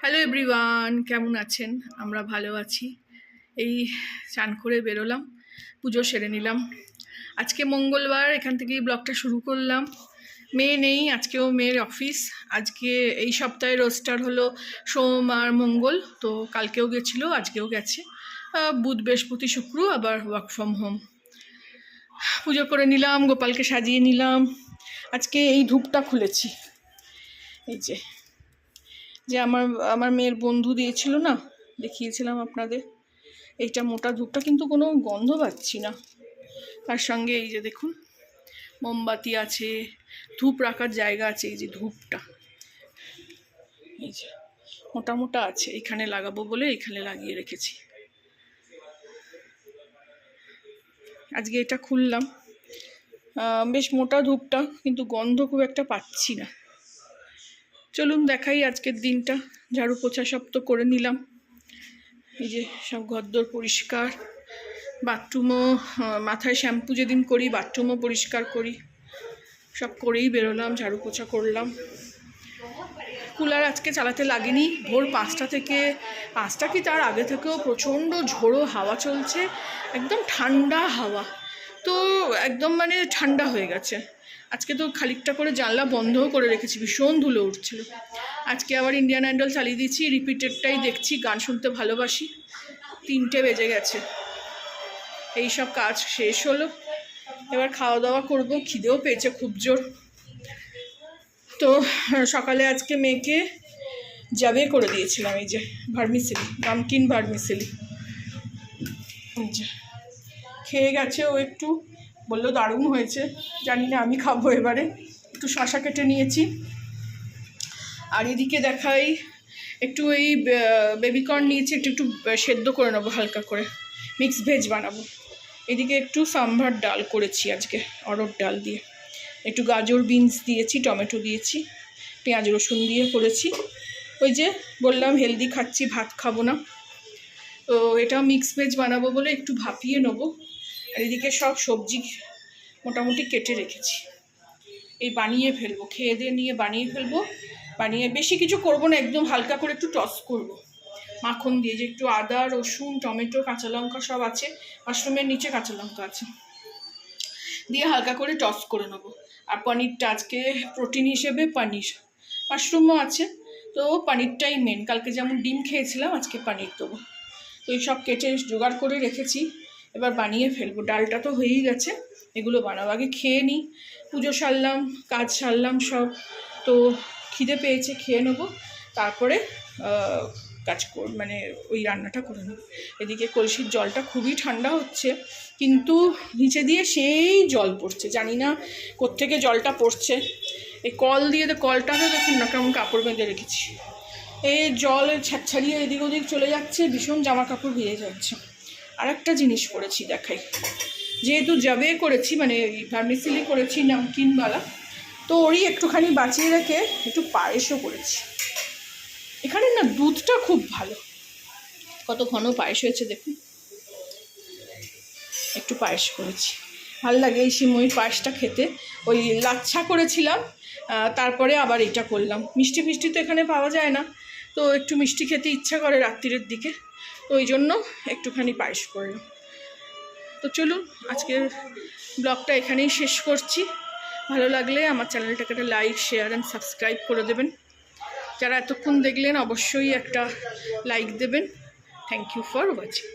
Hello everyone, কেমন আছেন? আমরা ভালো আছি। এই চান করে বেরোলাম, পুজো সেরে নিলাম। আজকে মঙ্গলবার, এখান থেকেই ব্লগটা শুরু করলাম। মেয়ে নেই, আজকেও মেয়ের অফিস। আজকে এই সপ্তাহে রোস্টার হলো সোম আর মঙ্গল, তো কালকেও গেছিলো, আজকেও গেছে। বুধ বৃহস্পতি শুক্র আবার ওয়ার্ক ফ্রম হোম। পুজো করে নিলাম, গোপালকে সাজিয়ে নিলাম। আজকে এই ধূপটা খুলেছি, এই যে আমার মেয়ের বন্ধু দিয়েছিল না, দেখিয়েছিলাম আপনাদের। এইটা মোটা ধূপটা, কিন্তু কোনো গন্ধ পাচ্ছি না। তার সঙ্গে এই যে দেখুন মোমবাতি আছে, ধূপ রাখার জায়গা আছে। এই যে ধূপটা এই যে মোটা মোটা আছে, এখানে লাগাবো বলে এখানে লাগিয়ে রেখেছি। আজকে এটা খুললাম, বেশ মোটা ধূপটা, কিন্তু গন্ধ খুব একটা পাচ্ছি না। চলুন দেখাই আজকের দিনটা। ঝাড়ু পোছা সব তো করে নিলাম, এই যে সব ঘরদোর পরিষ্কার। বাথরুমও, মাথায় শ্যাম্পু যেদিন করি বাথরুমও পরিষ্কার করি। সব করেই বেরোলাম, ঝাড়ু পোছা করলাম। কুলার আজকে চালাতে লাগেনি। ভোর 5টা থেকে, 5টা কি তার আগে থেকেও প্রচণ্ড ঝোড়ো হাওয়া চলছে, একদম ঠান্ডা হাওয়া। তো একদম মানে ঠান্ডা হয়ে গেছে। আজকে তো খানিকটা করে জানলা বন্ধও করে রেখেছি, ভীষণ ধুলো উঠছিল। আজকে আবার ইন্ডিয়ান আইডল চালিয়ে দিয়েছি, রিপিটেডটাই দেখছি, গান শুনতে ভালোবাসি। 3টে বেজে গেছে। এই সব কাজ শেষ হলো, এবার খাওয়া দাওয়া করবো। খিদেও পেয়েছে খুব জোর। তো সকালে আজকে মেয়েকে জাবে করে দিয়েছিলাম, এই যে ভার্মিসেলি, নামকিন ভার্মিসেলি। খেয়ে গেছে ও, একটু বললো দারুণ হয়েছে। জানি না, আমি খাবো এবারে। একটু শশা কেটে নিয়েছি। আর এদিকে দেখাই, একটু এই বেবিকর্ন নিয়েছি, একটু একটু সেদ্ধ করে নেবো হালকা করে, মিক্স ভেজ বানাবো। এদিকে একটু সাম্বার ডাল করেছি আজকে, অরড় ডাল দিয়ে। একটু গাজর বিনস দিয়েছি, টমেটো দিয়েছি, পেঁয়াজ রসুন দিয়ে করেছি। ওই যে বললাম হেলদি খাচ্ছি, ভাত খাবো না, তো এটা মিক্স ভেজ বানাবো বলে একটু ভাপিয়ে নেবো। আর এদিকে সব সবজি মোটামুটি কেটে রেখেছি, এই বানিয়ে ফেলবো, খেয়ে দিয়ে নিয়ে বানিয়ে ফেলবো। বানিয়ে বেশি কিছু করবো না, একদম হালকা করে একটু টস করবো মাখন দিয়ে, যে একটু আদা রসুন টমেটো কাঁচা লঙ্কা সব আছে, মাশরুমের নিচে কাঁচা লঙ্কা আছে, দিয়ে হালকা করে টস করে নেবো। আর পনিরটা আজকে প্রোটিন হিসেবে পনির, মাশরুমও আছে, তো পনিরটাই মেন। কালকে যেমন ডিম খেয়েছিলাম, আজকে পনির দেবো। তো এই সব কেটে জোগাড় করে রেখেছি, এবার বানিয়ে ফেলবো। ডালটা তো হয়েই গেছে, এগুলো বানাবো। আগে খেয়ে নিই, পুজো সারলাম, কাজ সারলাম সব, তো খিদে পেয়েছে, খেয়ে নেবো, তারপরে মানে ওই রান্নাটা করে নেব। এদিকে কলসির জলটা খুবই ঠান্ডা হচ্ছে, কিন্তু নিচে দিয়ে সেই জল পড়ছে, জানি না কোত্থেকে জলটা পড়ছে। এই কল দিয়ে, কলটাতে দেখুন না কেমন কাপড় বেঁধে রেখেছি, এই জল ছাড়িয়ে এদিক ওদিক চলে যাচ্ছে, ভীষণ জামা কাপড় ভিজে যাচ্ছে। আর একটা জিনিস করেছি দেখাই, যেহেতু জাবে করেছি, মানে ভার্মিসেলি করেছি নামকিনওয়ালা, তো ওরই একটুখানি বাঁচিয়ে রেখে একটু পায়েসও করেছি। এখানে না দুধটা খুব ভালো, কত ঘন পায়েস হয়েছে দেখুন। একটু পায়েস করেছি, ভাল লাগে এই সিমইর পায়েসটা খেতে। ওই লাচ্ছা করেছিলাম, তারপরে আবার এটা করলাম। মিষ্টি ফিষ্টি তো এখানে পাওয়া যায় না, তো একটু মিষ্টি খেতে ইচ্ছা করে রাত্রিরের দিকে, তো ওই জন্য একটুখানি পায়েস করলাম। তো চলুন আজকের ব্লগটা এখানেই শেষ করছি। ভালো লাগলে আমার চ্যানেলটাকে একটা লাইক শেয়ার অ্যান্ড সাবস্ক্রাইব করে দেবেন। যারা এতক্ষণ দেখলেন অবশ্যই একটা লাইক দেবেন। Thank you for watching.